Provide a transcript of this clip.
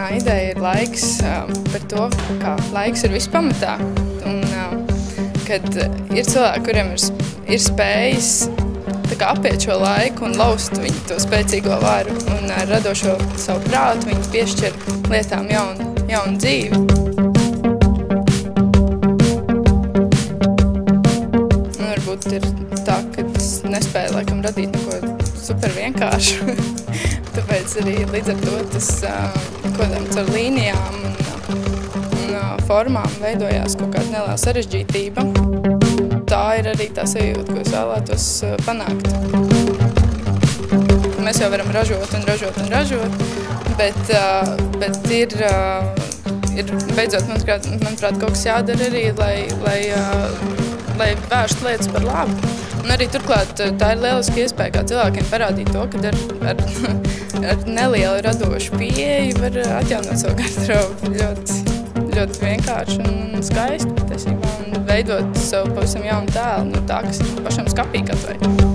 galvenā ideja ir laiks par to, kā laiks ir viss pamatā. Un kad ir cilvēki, kuriem ir spējas apiet šo laiku un laust viņu to spēcīgo varu un ar radošo savu prātu viņi piešķir lietām jaunu dzīvi. Un varbūt ir tā, ka es nespēju laikam radīt neko super vienkāršu. Tāpēc arī līdz ar to tas kodām caur līnijām un formām veidojās kaut kāda neliela sarežģītība. Tā ir arī tā sajūta, ko es vēlētos panākt. Mēs jau varam ražot, bet ir beidzot, manuprāt, kaut kas jādara arī, lai vērst lietas par labu. Un arī turklāt tā ir lieliska iespēja kā cilvēkiem parādīt to, ka ar nelielu radošu pieeju var atjaunot savu garderobu ļoti vienkārši un skaisti patiesībā un veidot savu pavisam jaunu tēlu no tā, kas ir pašam skapī kaut vai.